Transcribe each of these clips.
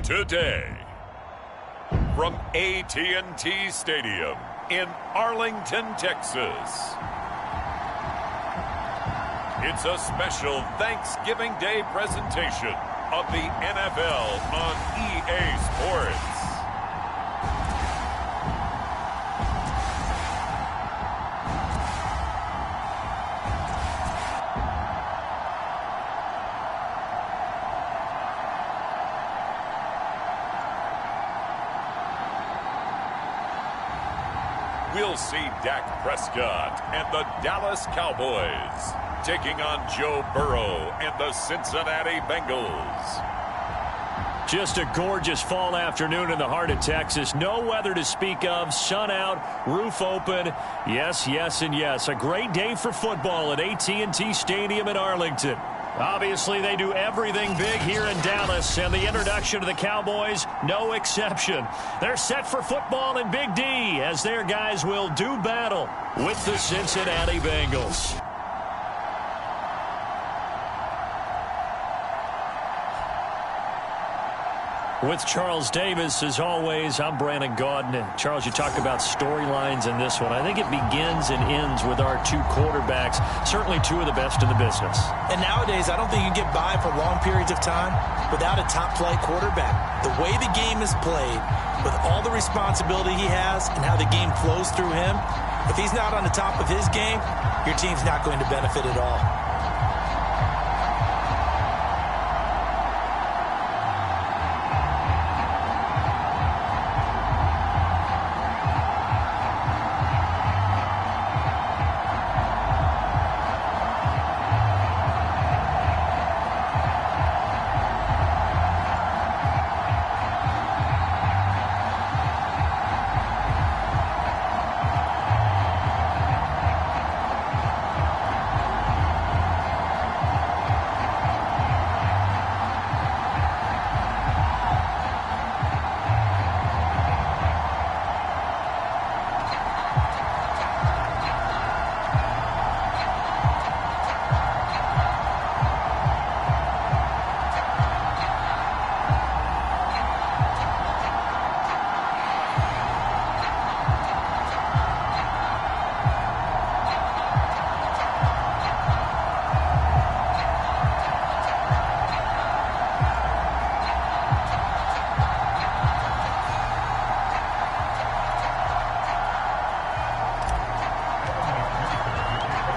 Today, from AT&T Stadium in Arlington, Texas, it's a special Thanksgiving Day presentation of the NFL on EA Sports. We'll see Dak Prescott and the Dallas Cowboys taking on Joe Burrow and the Cincinnati Bengals. Just a gorgeous fall afternoon in the heart of Texas. No weather to speak of. Sun out, roof open. Yes, yes, and yes. A great day for football at AT&T Stadium in Arlington. Obviously, they do everything big here in Dallas, and the introduction to the Cowboys, no exception. They're set for football in Big D as their guys will do battle with the Cincinnati Bengals. With Charles Davis, as always, I'm Brandon Gaudin. And Charles, you talked about storylines in this one. I think it begins and ends with our two quarterbacks, certainly two of the best in the business. And nowadays, I don't think you can get by for long periods of time without a top-flight quarterback. The way the game is played, with all the responsibility he has and how the game flows through him, if he's not on the top of his game, your team's not going to benefit at all.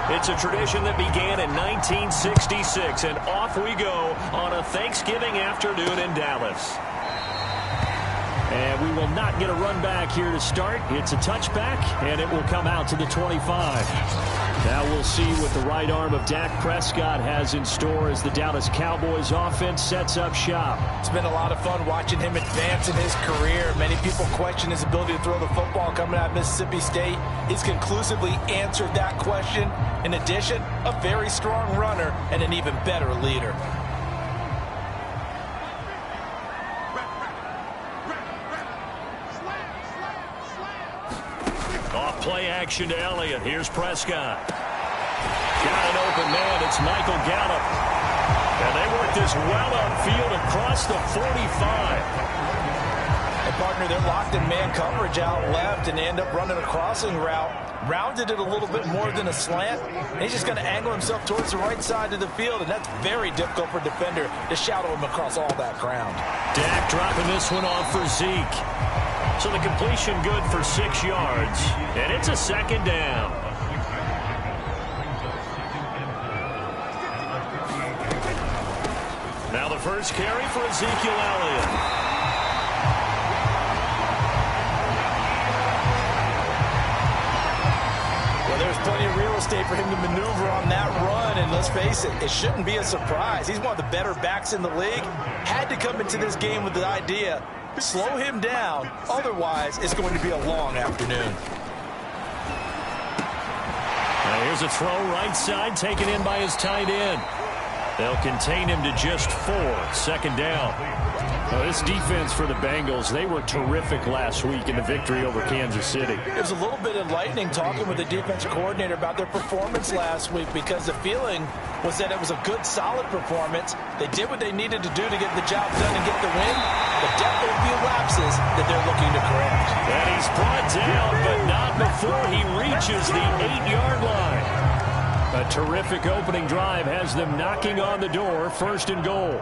It's a tradition that began in 1966, and off we go on a Thanksgiving afternoon in Dallas. And we will not get a run back here to start. It's a touchback, and it will come out to the 25. Now we'll see what the right arm of Dak Prescott has in store as the Dallas Cowboys offense sets up shop. It's been a lot of fun watching him advance in his career. Many people question his ability to throw the football coming out of Mississippi State. He's conclusively answered that question. In addition, a very strong runner and an even better leader. Off play action to Elliott. Here's Prescott. Got an open man. It's Michael Gallup. And they work this well upfield across the 45. And partner, they're locked in man coverage out left, and they end up running a crossing route. Rounded it a little bit more than a slant. And he's just going to angle himself towards the right side of the field, and that's very difficult for a defender to shadow him across all that ground. Dak dropping this one off for Zeke. So the completion good for 6 yards, and it's a second down. Now the first carry for Ezekiel Elliott. There's plenty of real estate for him to maneuver on that run, and let's face it, it shouldn't be a surprise. He's one of the better backs in the league. Had to come into this game with the idea, slow him down, otherwise it's going to be a long afternoon. Now here's a throw right side, taken in by his tight end. They'll contain him to just 4, second down. Well, this defense for the Bengals, they were terrific last week in the victory over Kansas City. It was a little bit enlightening talking with the defensive coordinator about their performance last week, because the feeling was that it was a good, solid performance. They did what they needed to do to get the job done and get the win, but definitely a few lapses that they're looking to correct. And he's brought down, but not before he reaches the 8-yard line. A terrific opening drive has them knocking on the door, 1st and goal.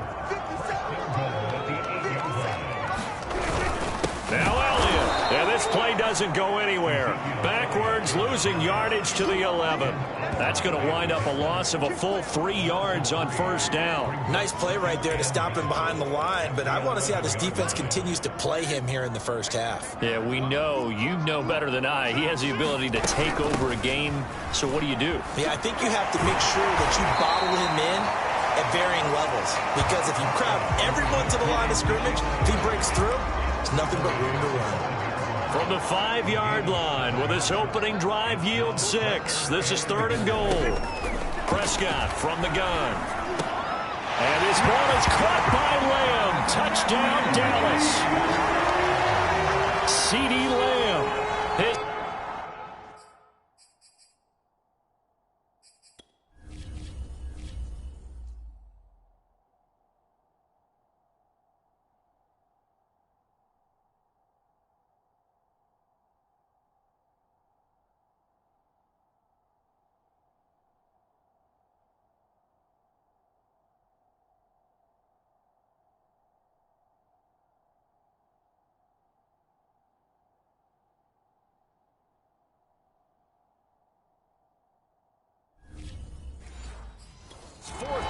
Now Elliott, and this play doesn't go anywhere. Backwards, losing yardage to the 11. That's going to wind up a loss of a full 3 yards on 1st down. Nice play right there to stop him behind the line, but I want to see how this defense continues to play him here in the 1st half. Yeah, we know, you know better than I, he has the ability to take over a game, so what do you do? Yeah, I think you have to make sure that you bottle him in at varying levels, because if you crowd everyone to the line of scrimmage, if he breaks through, there's nothing but room to run. From the 5-yard line, will this opening drive yield 6? This is 3rd and goal. Prescott from the gun. And his ball is caught by Lamb. Touchdown, Dallas. CeeDee Lamb.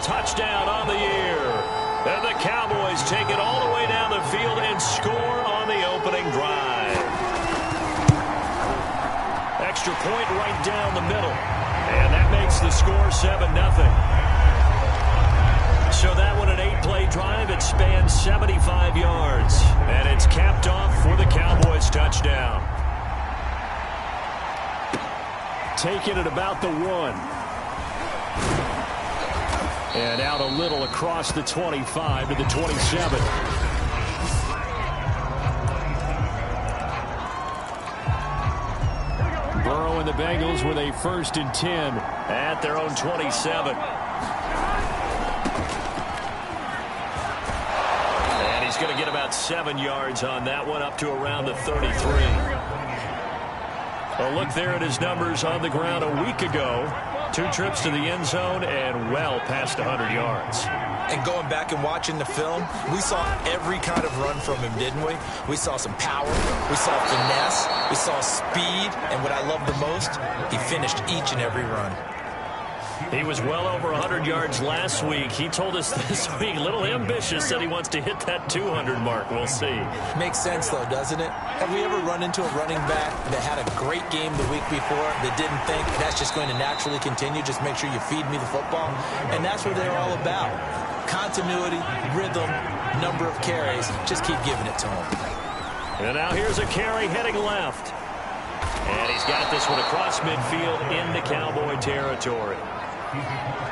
Touchdown on the year. And the Cowboys take it all the way down the field and score on the opening drive. Extra point right down the middle. And that makes the score 7-0. So that one, an 8-play drive. It spans 75 yards. And it's capped off for the Cowboys touchdown. Taking it about the 1. And out a little across the 25 to the 27. Burrow and the Bengals with a 1st and 10 at their own 27. And he's going to get about 7 yards on that one, up to around the 33. A look there at his numbers on the ground a week ago. 2 trips to the end zone and well past 100 yards. And going back and watching the film, we saw every kind of run from him, didn't we? We saw some power, we saw finesse, we saw speed, and what I love the most, he finished each and every run. He was well over 100 yards last week. He told us this week, a little ambitious, said he wants to hit that 200 mark. We'll see. Makes sense, though, doesn't it? Have we ever run into a running back that had a great game the week before that didn't think that's just going to naturally continue? Just make sure you feed me the football. And that's what they're all about. Continuity, rhythm, number of carries. Just keep giving it to him. And now here's a carry heading left. And he's got this one across midfield into Cowboy territory.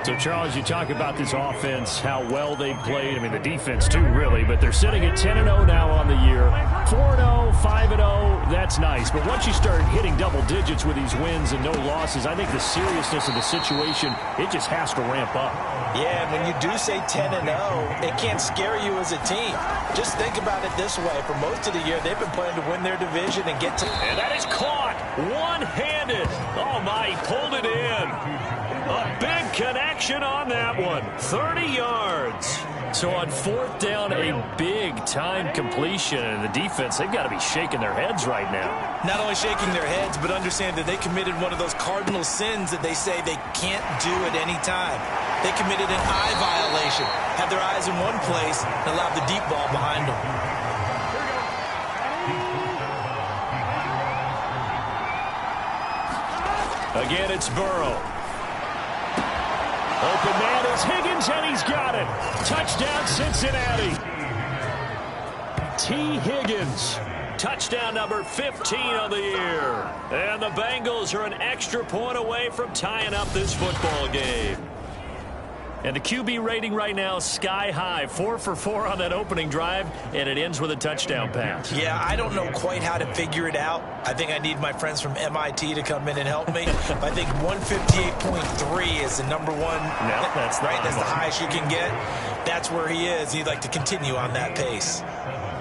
So, Charles, you talk about this offense, how well they played. I mean, the defense, too, really. But they're sitting at 10-0 now on the year. 4-0, 5-0, that's nice. But once you start hitting double digits with these wins and no losses, I think the seriousness of the situation, it just has to ramp up. Yeah, when you do say 10-0, it can't scare you as a team. Just think about it this way. For most of the year, they've been playing to win their division and get to... And that is caught one-handed. Oh, my, he pulled it in. A big connection on that one. 30 yards. So on 4th down, a big-time completion. And the defense, they've got to be shaking their heads right now. Not only shaking their heads, but understand that they committed one of those cardinal sins that they say they can't do at any time. They committed an eye violation, had their eyes in one place, and allowed the deep ball behind them. Again, it's Burrow. Open man is Higgins, and he's got it. Touchdown, Cincinnati. T. Higgins. Touchdown number 15 of the year. And the Bengals are an extra point away from tying up this football game. And the QB rating right now, sky high. 4 for 4 on that opening drive, and it ends with a touchdown pass. Yeah, I don't know quite how to figure it out. I think I need my friends from MIT to come in and help me. But I think 158.3 is the number one. No, that's right. That's the highest you can get. That's where he is. He'd like to continue on that pace.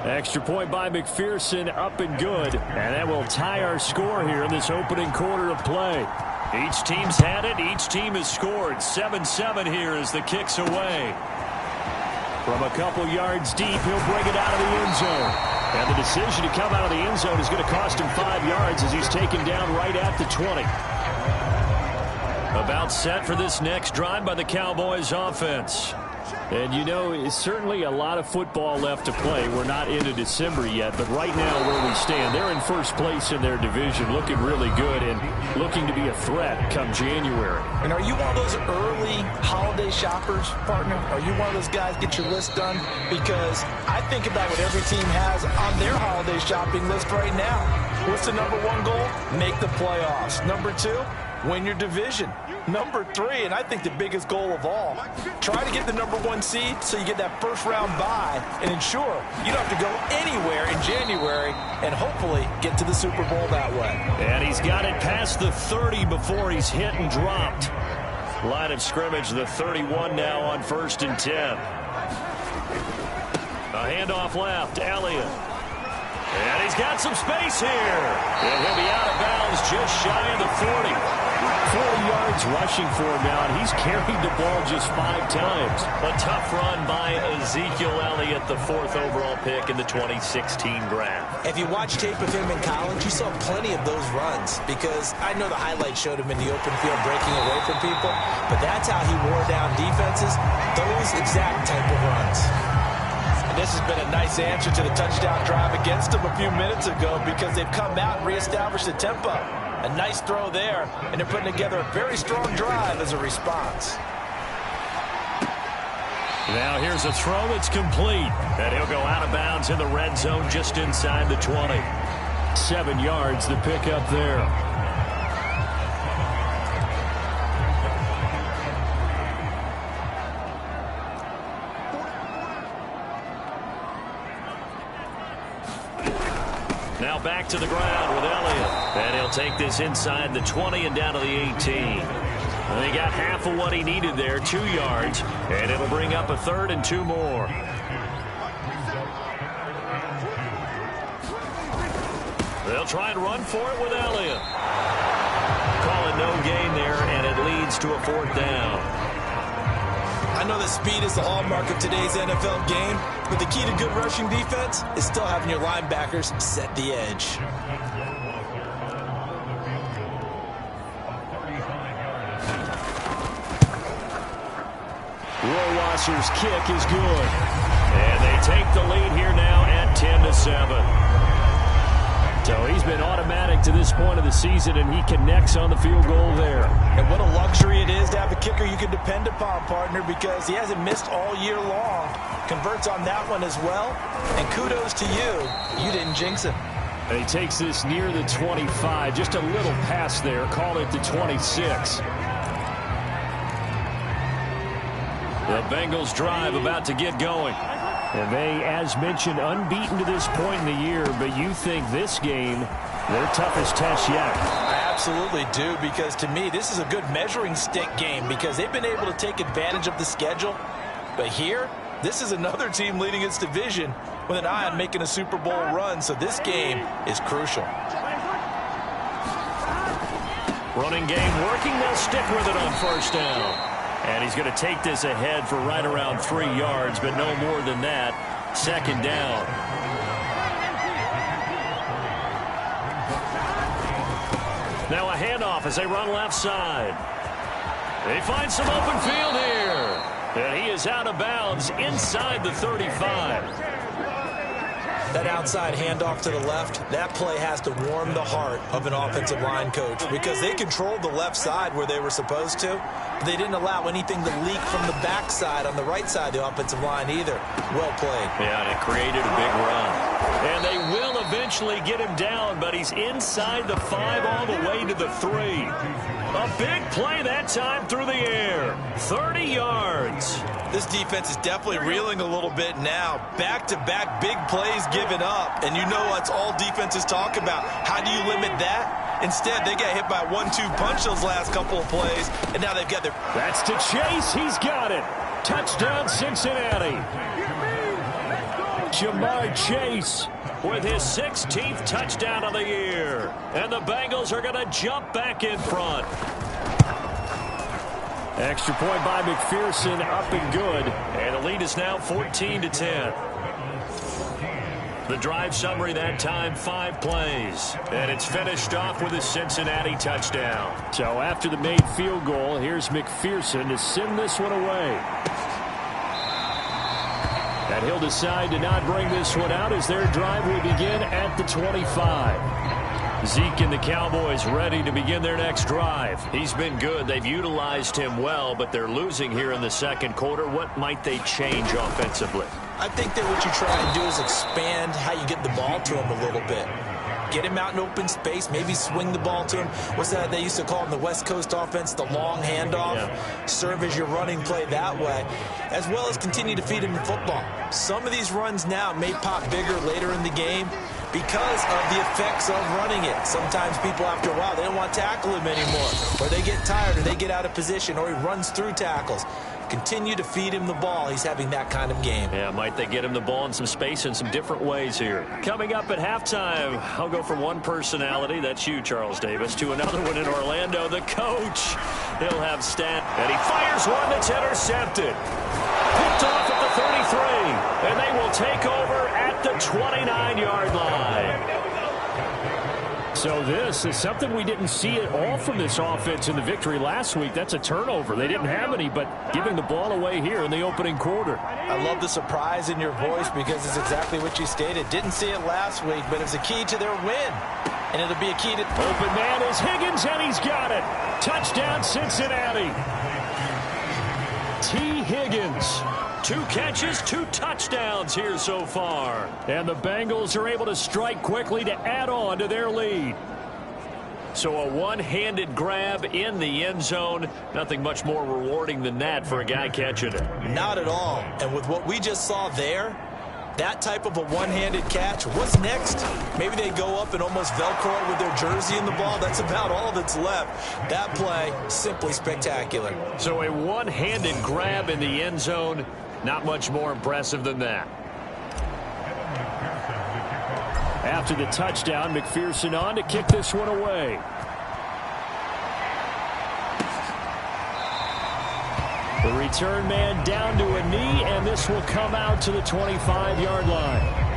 Extra point by McPherson, up and good. And that will tie our score here in this opening quarter of play. Each team's had it. Each team has scored. 7-7 here as the kick's away. From a couple yards deep, he'll bring it out of the end zone. And the decision to come out of the end zone is going to cost him 5 yards as he's taken down right at the 20. About set for this next drive by the Cowboys offense. And, you know, it's certainly a lot of football left to play. We're not into December yet, but right now where we stand, they're in first place in their division, looking really good and looking to be a threat come January. And are you one of those early holiday shoppers, partner? Are you one of those guys get your list done? Because I think about what every team has on their holiday shopping list right now. What's the number one goal? Make the playoffs. Number 2, win your division. Number 3, and I think the biggest goal of all, try to get the number 1 seed so you get that first round bye and ensure you don't have to go anywhere in January and hopefully get to the Super Bowl that way. And he's got it past the 30 before he's hit and dropped. Line of scrimmage, the 31 now on 1st and 10. A handoff left, Elliott. And he's got some space here. And he'll be out of bounds just shy of the 40. 40 yards rushing for him now, and he's carried the ball just 5 times. A tough run by Ezekiel Elliott, the 4th overall pick in the 2016 draft. If you watch tape of him in college, you saw plenty of those runs because I know the highlights showed him in the open field breaking away from people, but that's how he wore down defenses, those exact type of runs. And this has been a nice answer to the touchdown drive against them a few minutes ago because they've come out and reestablished the tempo. A nice throw there, and they're putting together a very strong drive as a response. Now here's a throw that's complete, and he'll go out of bounds in the red zone just inside the 20. 7 yards the pickup there. Now back to the ground with Elliott. And he'll take this inside the 20 and down to the 18. And he got half of what he needed there, 2 yards. And it'll bring up a 3rd and 2 more. They'll try and run for it with Elliott. Calling no gain there, and it leads to a 4th down. I know that speed is the hallmark of today's NFL game, but the key to good rushing defense is still having your linebackers set the edge. Rohrwasser's kick is good. And they take the lead here now at 10-7. So he's been automatic to this point of the season, and he connects on the field goal there. And what a luxury it is to have a kicker you can depend upon, partner, because he hasn't missed all year long. Converts on that one as well. And kudos to you. You didn't jinx him. And he takes this near the 25. Just a little pass there. Call it the 26. The Bengals drive about to get going. And they, as mentioned, unbeaten to this point in the year, but you think this game, their toughest test yet. I absolutely do, because to me, this is a good measuring stick game because they've been able to take advantage of the schedule. But here, this is another team leading its division with an eye on making a Super Bowl run, so this game is crucial. Running game working, they'll stick with it on 1st down. And he's going to take this ahead for right around 3 yards, but no more than that. 2nd down. Now a handoff as they run left side. They find some open field here. And he is out of bounds inside the 35. That outside handoff to the left, that play has to warm the heart of an offensive line coach because they controlled the left side where they were supposed to. But they didn't allow anything to leak from the backside on the right side of the offensive line either. Well played. Yeah, and it created a big run. And they will eventually get him down, but he's inside the 5 all the way to the 3. A big play that time through the air. 30 yards. This defense is definitely reeling a little bit now. Back-to-back big plays given up. And you know what's all defenses talk about. How do you limit that? Instead, they got hit by a 1-2 punch those last couple of plays. And now they've got their... That's to Chase. He's got it. Touchdown, Cincinnati. Jamar Chase with his 16th touchdown of the year. And the Bengals are going to jump back in front. Extra point by McPherson, up and good. And the lead is now 14-10. The drive summary that time, 5 plays. And it's finished off with a Cincinnati touchdown. So after the made field goal, here's McPherson to send this one away. And he'll decide to not bring this one out as their drive will begin at the 25. Zeke and the Cowboys ready to begin their next drive. He's been good. They've utilized him well, but they're losing here in the second quarter. What might they change offensively? I think that what you try and do is expand how you get the ball to him a little bit. Get him out in open space, maybe swing the ball to him. What's that they used to call in the West Coast offense, the long handoff? Yeah. Serve as your running play that way, as well as continue to feed him the football. Some of these runs now may pop bigger later in the game because of the effects of running it. Sometimes people, after a while, they don't want to tackle him anymore, or they get tired, or they get out of position, or he runs through tackles. Continue to feed him the ball. He's having that kind of game. Yeah, might they get him the ball in some space in some different ways here. Coming up at halftime, I'll go from one personality, that's you, Charles Davis, to another one in Orlando, the coach. He'll have stat, and he fires one that's intercepted. Picked off at the 33, and they will take over at the 29-yard line. So this is something we didn't see at all from this offense in the victory last week. That's a turnover. They didn't have any, but giving the ball away here in the opening quarter. I love the surprise in your voice because it's exactly what you stated. Didn't see it last week, but it's a key to their win. And it'll be a key to... Open man is Higgins, and he's got it. Touchdown, Cincinnati. T. Higgins. 2 catches, 2 touchdowns here so far. And the Bengals are able to strike quickly to add on to their lead. So a one-handed grab in the end zone. Nothing much more rewarding than that for a guy catching it. Not at all. And with what we just saw there, that type of a one-handed catch, what's next? Maybe they go up and almost Velcro it with their jersey in the ball. That's about all that's left. That play, simply spectacular. So a one-handed grab in the end zone. Not much more impressive than that. After the touchdown, McPherson on to kick this one away. The return man down to a knee, and this will come out to the 25-yard line.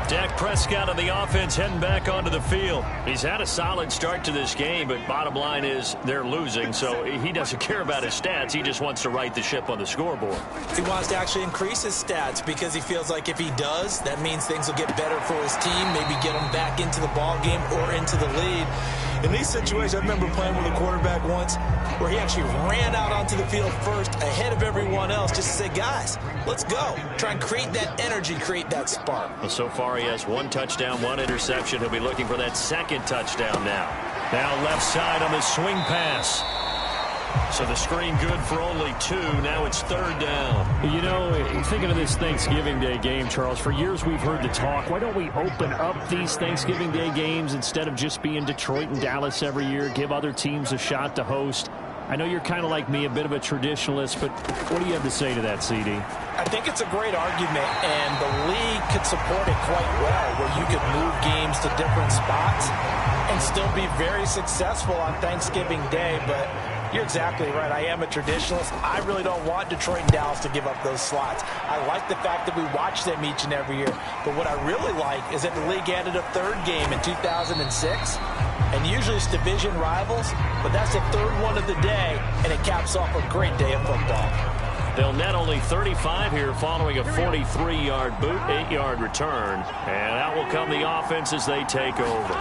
Dak Prescott of the offense heading back onto the field. He's had a solid start to this game, but bottom line is they're losing, so he doesn't care about his stats. He just wants to right the ship on the scoreboard. He wants to actually increase his stats because he feels like if he does, that means things will get better for his team, maybe get him back into the ball game or into the lead. In these situations, I remember playing with a quarterback once where he actually ran out onto the field first ahead of everyone else just to say, guys, let's go. Try and create that energy, create that spark. Well, so far he has 1 touchdown, 1 interception. He'll be looking for that 2nd touchdown now. Now left side on the swing pass. So the screen good for only 2. Now it's 3rd down. You know, thinking of this Thanksgiving Day game, Charles, for years we've heard the talk. Why don't we open up these Thanksgiving Day games instead of just being Detroit and Dallas every year, give other teams a shot to host? I know you're kind of like me, a bit of a traditionalist, but what do you have to say to that, CD? I think it's a great argument, and the league could support it quite well, where you could move games to different spots and still be very successful on Thanksgiving Day, but you're exactly right. I am a traditionalist. I really don't want Detroit and Dallas to give up those slots. I like the fact that we watch them each and every year. But what I really like is that the league added a 3rd game in 2006. And usually it's division rivals, but that's the 3rd one of the day, and it caps off a great day of football. They'll net only 35 here following a 43-yard boot, 8-yard return. And out will come the offense as they take over.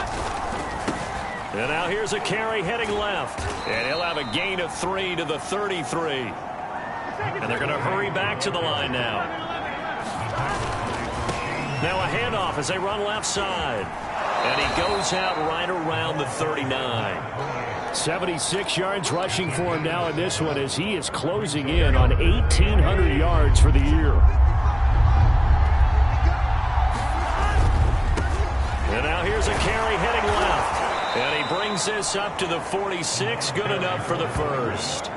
And now here's a carry heading left. And he'll have a gain of 3 to the 33. And they're going to hurry back to the line now. Now a handoff as they run left side. And he goes out right around the 39. 76 yards rushing for him now in this one as he is closing in on 1,800 yards for the year. And now here's a carry heading left. And he brings this up to the 46. Good enough for the first.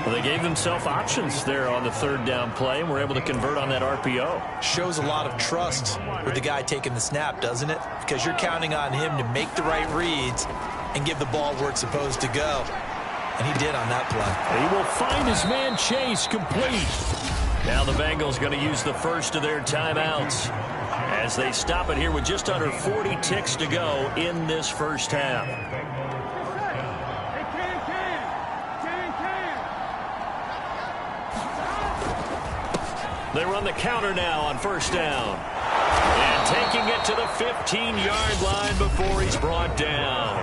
Well, they gave themselves options there on the third down play and were able to convert on that RPO. Shows a lot of trust with the guy taking the snap, doesn't it? Because you're counting on him to make the right reads and give the ball where it's supposed to go. And he did on that play. He will find his man Chase complete. Now the Bengals going to use the first of their timeouts as they stop it here with just under 40 ticks to go in this first half. They run the counter now on first down. And taking it to the 15-yard line before he's brought down.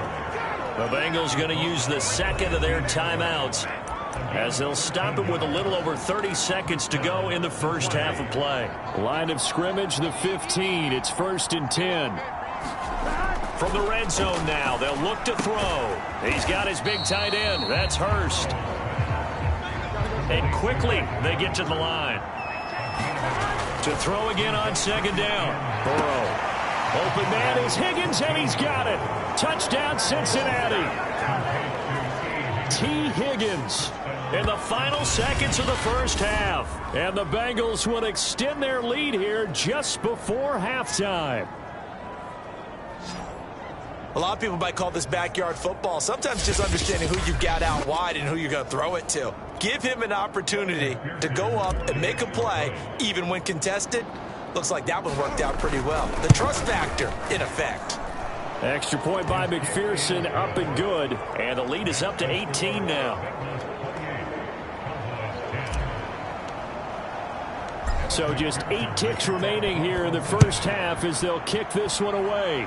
The Bengals going to use the second of their timeouts as they'll stop him with a little over 30 seconds to go in the first half of play. Line of scrimmage, the 15. It's 1st and 10. From the red zone now, they'll look to throw. He's got his big tight end. That's Hurst. And quickly they get to the line. To throw again on second down. Burrow. Open man is Higgins, and he's got it. Touchdown, Cincinnati. T. Higgins in the final seconds of the first half. And the Bengals will extend their lead here just before halftime. A lot of people might call this backyard football. Sometimes just understanding who you've got out wide and who you're going to throw it to. Give him an opportunity to go up and make a play, even when contested. Looks like that one worked out pretty well. The trust factor in effect. Extra point by McPherson, up and good. And the lead is up to 18 now. So just 8 ticks remaining here in the first half as they'll kick this one away.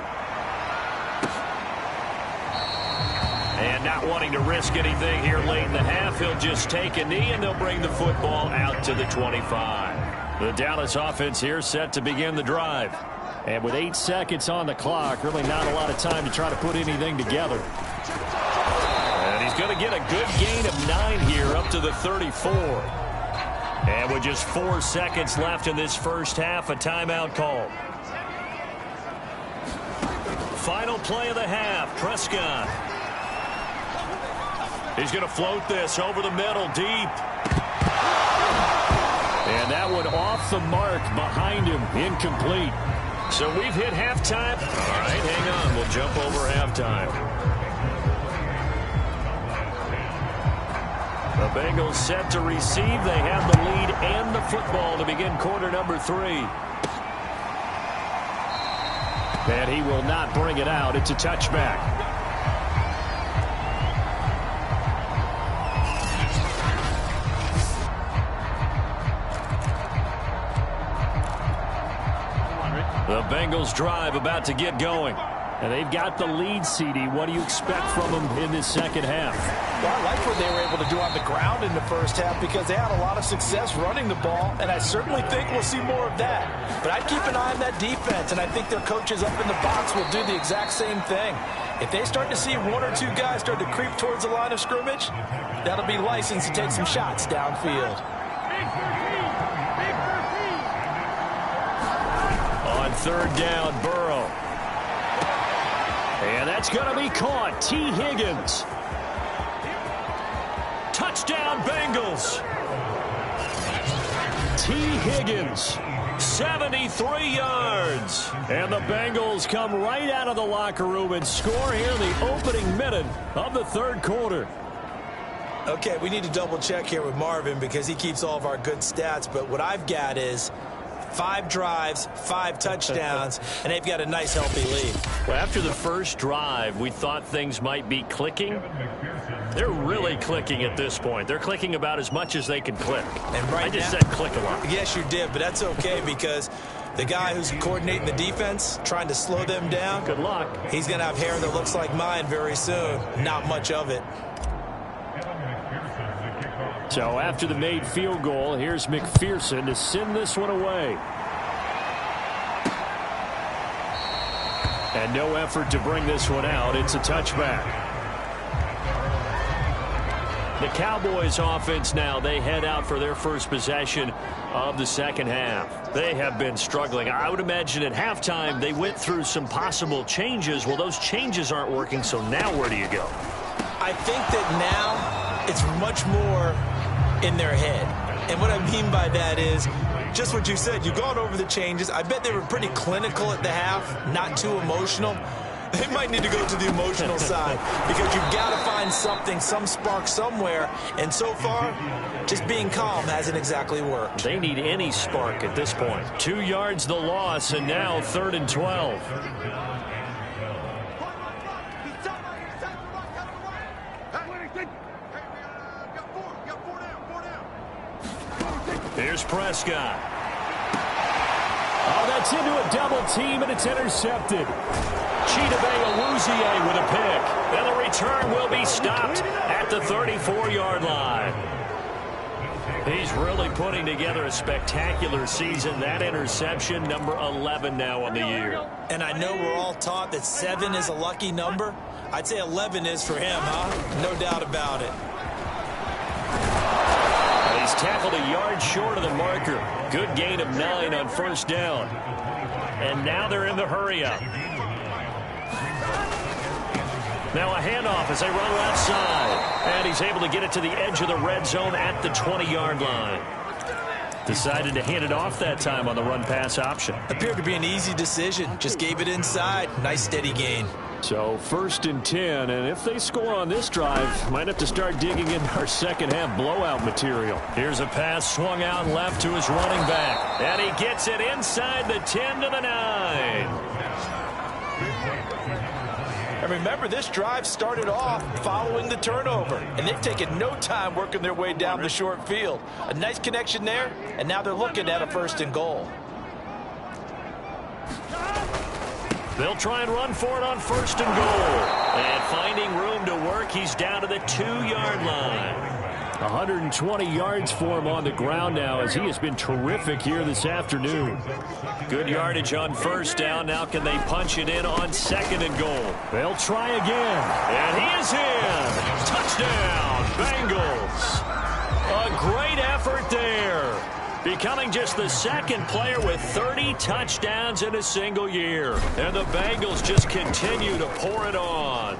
And not wanting to risk anything here late in the half, he'll just take a knee and they'll bring the football out to the 25. The Dallas offense here set to begin the drive. And with 8 seconds on the clock, really not a lot of time to try to put anything together. And he's going to get a good gain of 9 here up to the 34. And with just 4 seconds left in this first half, a timeout call. Final play of the half, Prescott. He's going to float this over the middle, deep. And that one off the mark behind him, incomplete. So we've hit halftime. All right, hang on. We'll jump over halftime. The Bengals set to receive. They have the lead and the football to begin quarter number 3. And he will not bring it out. It's a touchback. The Bengals drive about to get going. And they've got the lead, CD. What do you expect from them in this second half? Well, I like what they were able to do on the ground in the first half because they had a lot of success running the ball, and I certainly think we'll see more of that. But I'd keep an eye on that defense, and I think their coaches up in the box will do the exact same thing. If they start to see 1 or 2 guys start to creep towards the line of scrimmage, that'll be licensed to take some shots downfield. On third down, Burrow. And that's going to be caught. T. Higgins. Touchdown, Bengals. T. Higgins. 73 yards. And the Bengals come right out of the locker room and score here in the opening minute of the third quarter. Okay, we need to double check here with Marvin because he keeps all of our good stats, but what I've got is 5 drives, 5 touchdowns, and they've got a nice, healthy lead. Well, after the first drive, we thought things might be clicking. They're really clicking at this point. They're clicking about as much as they can click. And right I just now, said click a lot. Yes, you did, but that's okay because the guy who's coordinating the defense, trying to slow them down, good luck. He's going to have hair that looks like mine very soon. Not much of it. So after the made field goal, here's McPherson to send this one away. And no effort to bring this one out. It's a touchback. The Cowboys offense now, they head out for their first possession of the second half. They have been struggling. I would imagine at halftime they went through some possible changes. Well, those changes aren't working, so now where do you go? I think that now it's much more in their head. And what I mean by that is just what you said. You've gone over the changes. I bet they were pretty clinical at the half, not too emotional. They might need to go to the emotional side because you've got to find something, some spark somewhere. And so far, just being calm hasn't exactly worked. They need any spark at this point. 2 yards the loss, and now 3rd and 12. Here's Prescott. Oh, that's into a double team, and it's intercepted. Chidobe Awuzie with a pick. And the return will be stopped at the 34-yard line. He's really putting together a spectacular season. That interception, number 11 now on the year. And I know we're all taught that 7 is a lucky number. I'd say 11 is for him, huh? No doubt about it. He's tackled a yard short of the marker. Good gain of 9 on first down. And now they're in the hurry-up. Now a handoff as they run left side. And he's able to get it to the edge of the red zone at the 20-yard line. Decided to hand it off that time on the run-pass option. Appeared to be an easy decision. Just gave it inside. Nice steady gain. So 1st and 10, and if they score on this drive, might have to start digging in our second half blowout material. Here's a pass swung out left to his running back. And he gets it inside the 10 to the 9. And remember, this drive started off following the turnover, and they've taken no time working their way down the short field. A nice connection there, and now they're looking at a 1st and goal. They'll try and run for it on 1st and goal. And finding room to work, he's down to the 2-yard line. 120 yards for him on the ground now as he has been terrific here this afternoon. Good yardage on 1st down. Now can they punch it in on 2nd and goal? They'll try again. And he is in. Touchdown, Bengals. A great effort there. Becoming just the 2nd player with 30 touchdowns in a single year. And the Bengals just continue to pour it on.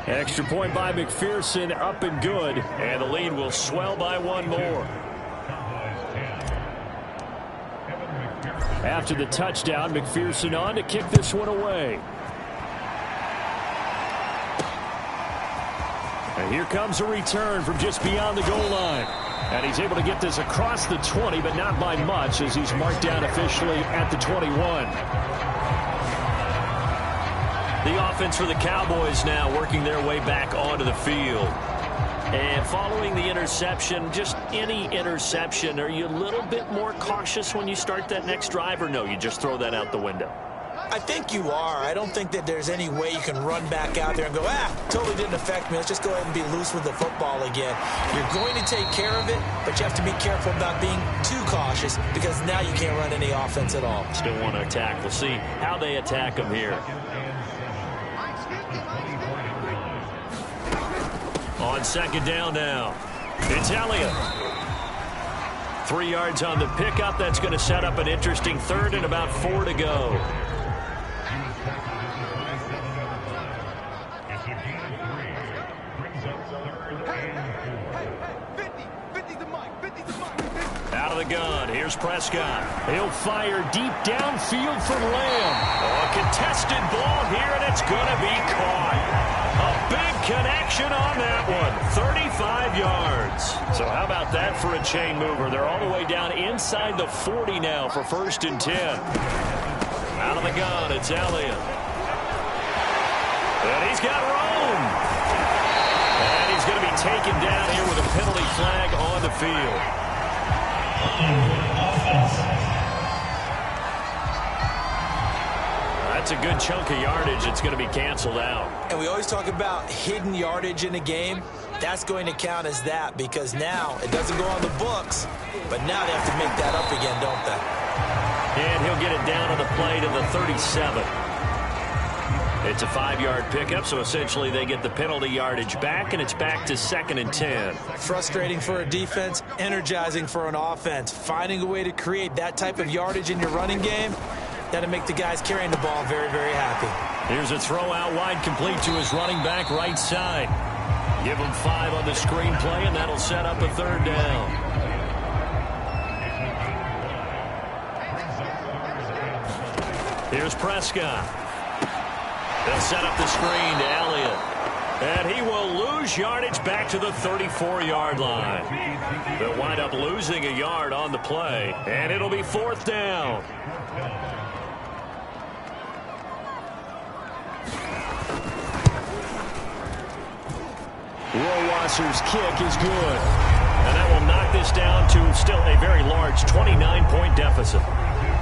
Extra point by McPherson, up and good. And the lead will swell by 1 more. After the touchdown, McPherson on to kick this one away. And here comes a return from just beyond the goal line. And he's able to get this across the 20, but not by much as he's marked down officially at the 21. The offense for the Cowboys now working their way back onto the field. And following the interception, just any interception, are you a little bit more cautious when you start that next drive, or no, you just throw that out the window? I think you are. I don't think that there's any way you can run back out there and go, totally didn't affect me. Let's just go ahead and be loose with the football again. You're going to take care of it, but you have to be careful about being too cautious because now you can't run any offense at all. Still want to attack. We'll see how they attack them here. On 2nd down now, it's Elliott. 3 yards on the pickup. That's going to set up an interesting 3rd and about 4 to go. Out of the gun, here's Prescott. He'll fire deep downfield from Lamb. A contested ball here, and it's going to be caught. A big connection on that one. 35 yards. So how about that for a chain mover? They're all the way down inside the 40 now for 1st and 10. Out of the gun, it's Elliott. And he's got room. And he's going to be taken down here with a penalty flag on the field. That's a good chunk of yardage. It's going to be canceled out. And we always talk about hidden yardage in a game. That's going to count as that because now it doesn't go on the books, but now they have to make that up again, don't they? And he'll get it down on the play to the 37. It's a 5-yard pickup, so essentially they get the penalty yardage back, and it's back to 2nd and 10. Frustrating for a defense, energizing for an offense. Finding a way to create that type of yardage in your running game, that'll make the guys carrying the ball very, very happy. Here's a throw out wide, complete to his running back right side. Give him 5 on the screen play, and that'll set up a 3rd down. Here's Prescott. They'll set up the screen to Elliott. And he will lose yardage back to the 34-yard line. They'll wind up losing a yard on the play, and it'll be 4th down. Rohrwasser's kick is good. And that will knock this down to still a very large 29-point deficit.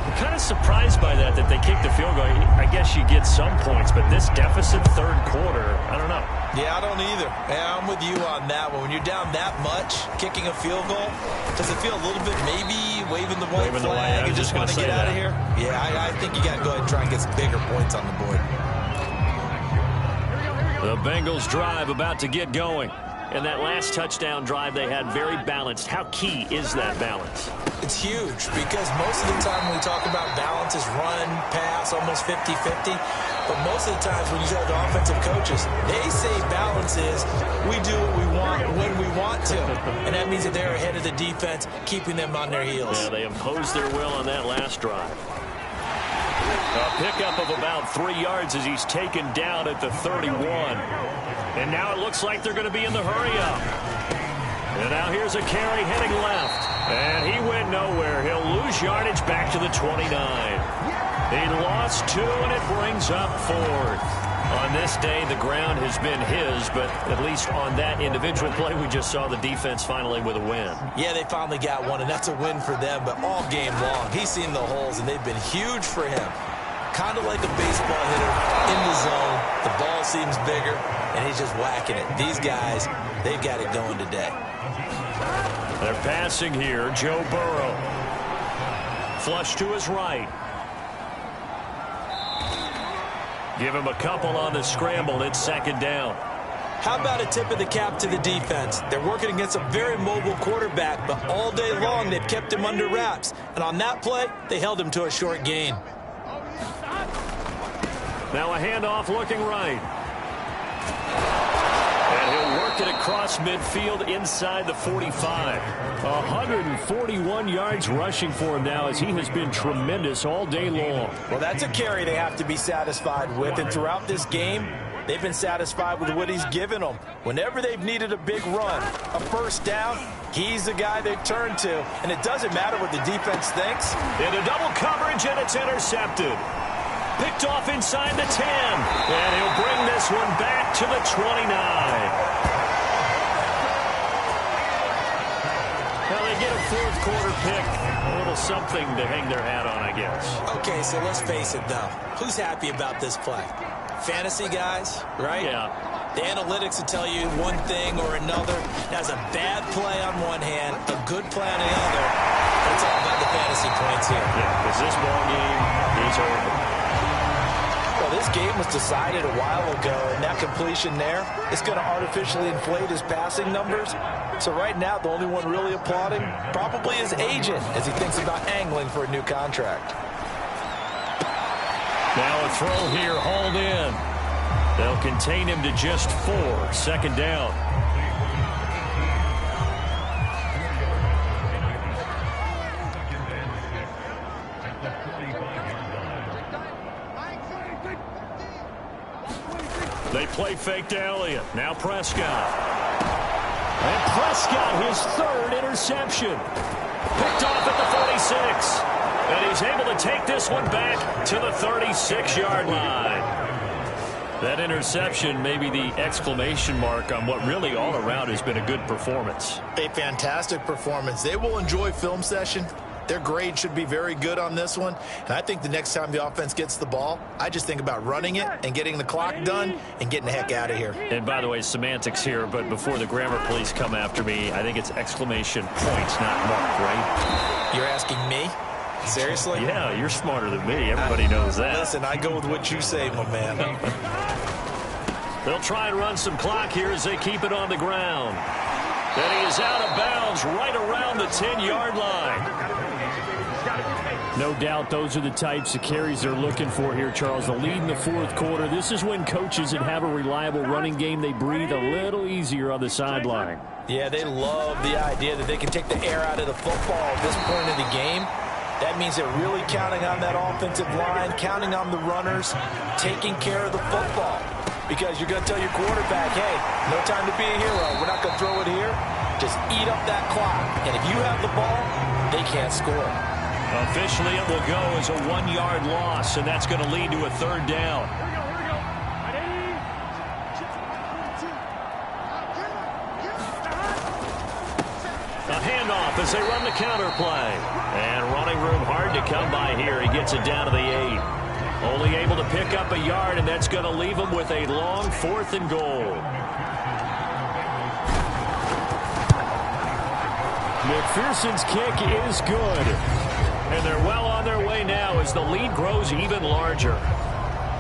I'm kind of surprised by that they kicked the field goal. I guess you get some points, but this deficit 3rd quarter, I don't know. Yeah, I don't either. Yeah, I'm with you on that one. When you're down that much, kicking a field goal, does it feel a little bit maybe waving the white flag and just want to get out of here? Yeah, I think you got to go ahead and try and get some bigger points on the board. The Bengals drive about to get going. And that last touchdown drive they had very balanced. How key is that balance? It's huge because most of the time when we talk about balance is run, pass, almost 50-50. But most of the times when you talk to offensive coaches, they say balance is we do what we want when we want to. And that means that they're ahead of the defense, keeping them on their heels. Yeah, they imposed their will on that last drive. A pickup of about 3 yards as he's taken down at the 31. And now it looks like they're going to be in the hurry-up. And now here's a carry heading left. And he went nowhere. He'll lose yardage back to the 29. He lost 2, and it brings up 4th. On this day, the ground has been his, but at least on that individual play, we just saw the defense finally with a win. Yeah, they finally got one, and that's a win for them, but all game long, he's seen the holes, and they've been huge for him. Kind of like a baseball hitter in the zone. The ball seems bigger, and he's just whacking it. These guys, they've got it going today. They're passing here. Joe Burrow. Flush to his right. Give him a couple on the scramble. It's 2nd down. How about a tip of the cap to the defense? They're working against a very mobile quarterback, but all day long they've kept him under wraps. And on that play, they held him to a short gain. Now a handoff looking right. And he'll work it across midfield inside the 45. 141 yards rushing for him now as he has been tremendous all day long. Well, that's a carry they have to be satisfied with. And throughout this game, they've been satisfied with what he's given them. Whenever they've needed a big run, a first down, he's the guy they've turned to. And it doesn't matter what the defense thinks. Into double coverage, and it's intercepted. Picked off inside the 10. And he'll bring this one back to the 29. Well, they get a 4th quarter pick. A little something to hang their hat on, I guess. Okay, so let's face it, though. Who's happy about this play? Fantasy guys, right? Yeah. The analytics will tell you one thing or another. That's a bad play on one hand, a good play on the other. It's all about the fantasy points here. Yeah, because this ball game is over. Well, this game was decided a while ago, and that completion there, it's going to artificially inflate his passing numbers. So right now, the only one really applauding probably his agent as he thinks about angling for a new contract. Now a throw here, hauled in. They'll contain him to just 4. 2nd down. They play fake to Elliott. Now Prescott. And Prescott, his 3rd interception. Picked off at the 46. And he's able to take this one back to the 36-yard line. That interception may be the exclamation mark on what really all around has been a good performance. A fantastic performance. They will enjoy film session. Their grade should be very good on this one. And I think the next time the offense gets the ball, I just think about running it and getting the clock done and getting the heck out of here. And by the way, semantics here, but before the grammar police come after me, I think it's exclamation points, not mark, right? You're asking me? Seriously? Yeah, you're smarter than me. Everybody knows that. Listen, I go with what you say, my man. They'll try and run some clock here as they keep it on the ground. And he is out of bounds right around the 10-yard line. No doubt those are the types of carries they're looking for here, Charles. The lead in the fourth quarter. This is when coaches that have a reliable running game, they breathe a little easier on the sideline. Yeah, they love the idea that they can take the air out of the football at this point in the game. That means they're really counting on that offensive line, counting on the runners, taking care of the football. Because you're going to tell your quarterback, hey, no time to be a hero. We're not going to throw it here. Just eat up that clock. And if you have the ball, they can't score. Officially, it will go as a 1-yard loss, and that's going to lead to a third down. A handoff as they run the counter play. And running room hard to come by here. He gets it down to the 8. Only able to pick up a yard, and that's going to leave him with a long 4th and goal. McPherson's kick is good. And they're well on their way now as the lead grows even larger.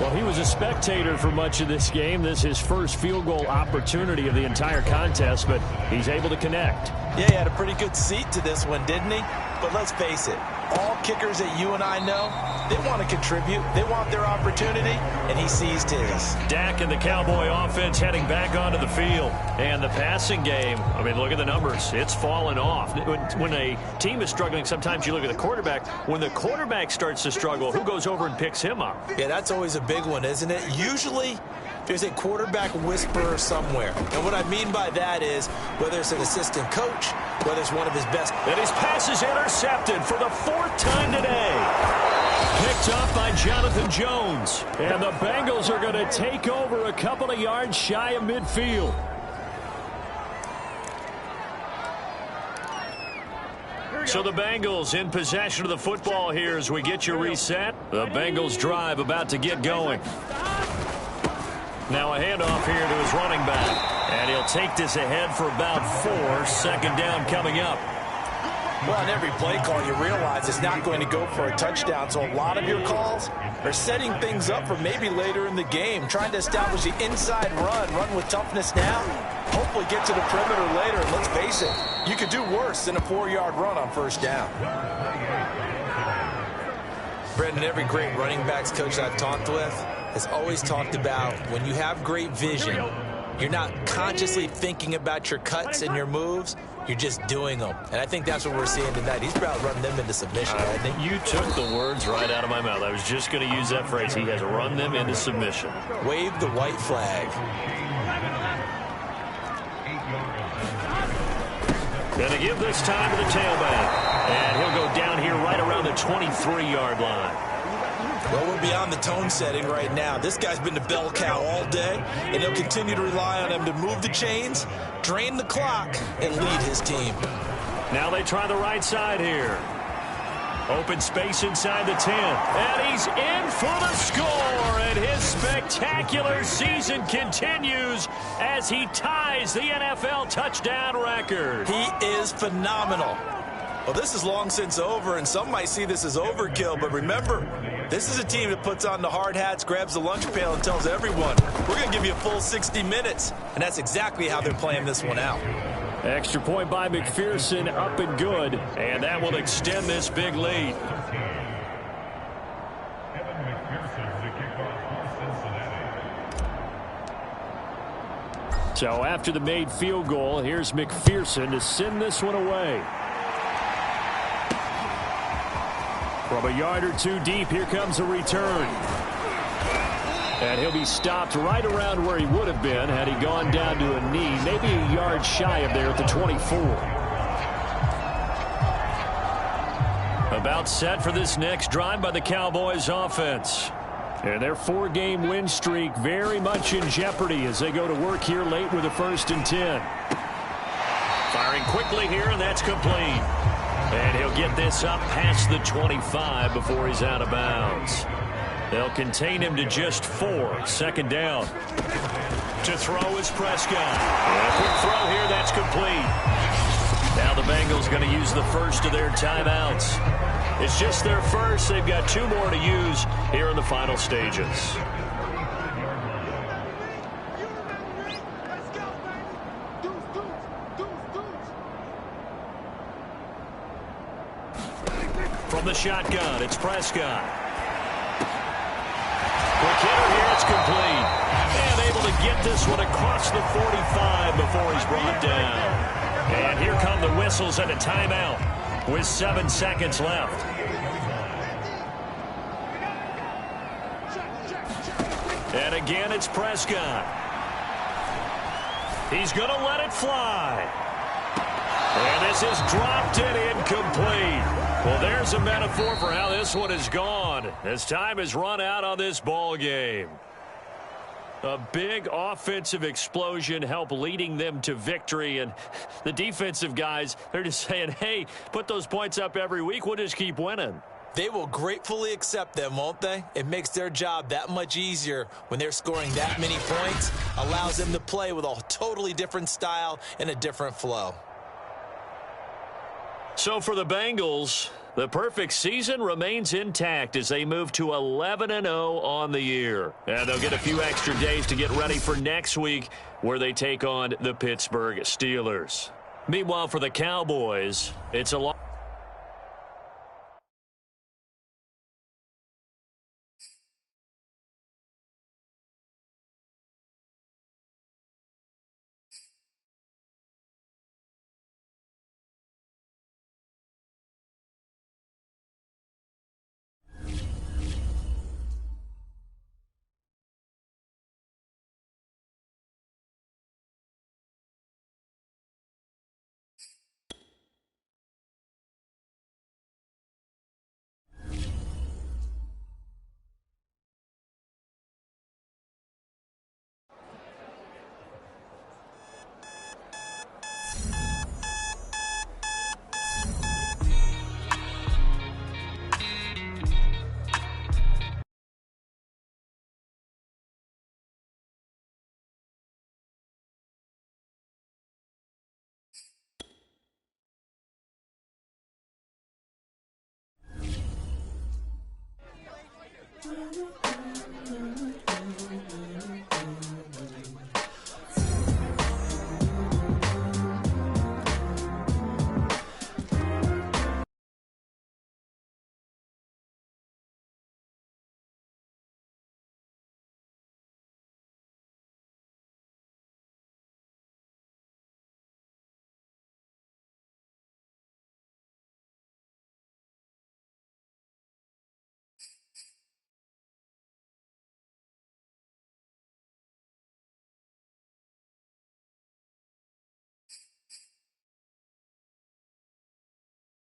Well, he was a spectator for much of this game. This is his first field goal opportunity of the entire contest, but he's able to connect. Yeah, he had a pretty good seat to this one, didn't he? But let's face it, all kickers that you and I know, they want to contribute. They want their opportunity, and he seized his. Dak and the Cowboy offense heading back onto the field. And the passing game, I mean, look at the numbers. It's fallen off. When a team is struggling, sometimes you look at the quarterback. When the quarterback starts to struggle, who goes over and picks him up? Yeah, that's always a big one, isn't it? Usually, there's a quarterback whisperer somewhere. And what I mean by that is whether it's an assistant coach, whether it's one of his best. And his pass is intercepted for the 4th time today. Picked up by Jonathan Jones. And the Bengals are going to take over a couple of yards shy of midfield. So the Bengals in possession of the football here as we get you reset. The Bengals drive about to get going. Now a handoff here to his running back. And he'll take this ahead for about 4. 2nd down coming up. Well, on every play call, you realize it's not going to go for a touchdown. So a lot of your calls are setting things up for maybe later in the game, trying to establish the inside run with toughness now, hopefully get to the perimeter later. And let's face it, you could do worse than a 4-yard run on 1st down. Brendan, every great running backs coach I've talked with has always talked about when you have great vision, you're not consciously thinking about your cuts and your moves. You're just doing them. And I think that's what we're seeing tonight. He's about running them into submission, I think. You took the words right out of my mouth. I was just going to use that phrase. He has run them into submission. Wave the white flag. Going to give this time to the tailback. And he'll go down here right around the 23-yard line. Well, we're beyond the tone setting right now. This guy's been the bell cow all day, and he'll continue to rely on him to move the chains, drain the clock, and lead his team. Now they try the right side here. Open space inside the 10. And he's in for the score. And his spectacular season continues as he ties the NFL touchdown record. He is phenomenal. Well, this is long since over, and some might see this as overkill, but remember, this is a team that puts on the hard hats, grabs the lunch pail, and tells everyone, we're going to give you a full 60 minutes. And that's exactly how they're playing this one out. Extra point by McPherson, up and good. And that will extend this big lead. So after the made field goal, here's McPherson to send this one away. From a yard or 2 deep, here comes a return. And he'll be stopped right around where he would have been had he gone down to a knee, maybe a yard shy of there at the 24. About set for this next drive by the Cowboys offense. And their 4-game win streak very much in jeopardy as they go to work here late with a 1st and 10. Firing quickly here, and that's complete. And he'll get this up past the 25 before he's out of bounds. They'll contain him to just 4. 2nd down. To throw is Prescott. And a quick throw here, that's complete. Now the Bengals going to use the first of their timeouts. It's just their first. They've got 2 more to use here in the final stages. From the shotgun, it's Prescott. Quick hitter here, it's complete. And able to get this one across the 45 before he's brought down. And here come the whistles and a timeout with 7 seconds left. And again, it's Prescott. He's going to let it fly. And this is dropped and incomplete. Well, there's a metaphor for how this one is gone as time has run out on this ball game. A big offensive explosion helped leading them to victory, and the defensive guys, they're just saying, hey, put those points up every week, we'll just keep winning. They will gratefully accept them, won't they? It makes their job that much easier when they're scoring that many points, allows them to play with a totally different style and a different flow. So for the Bengals, the perfect season remains intact as they move to 11-0 on the year. And they'll get a few extra days to get ready for next week where they take on the Pittsburgh Steelers. Meanwhile, for the Cowboys, it's a long...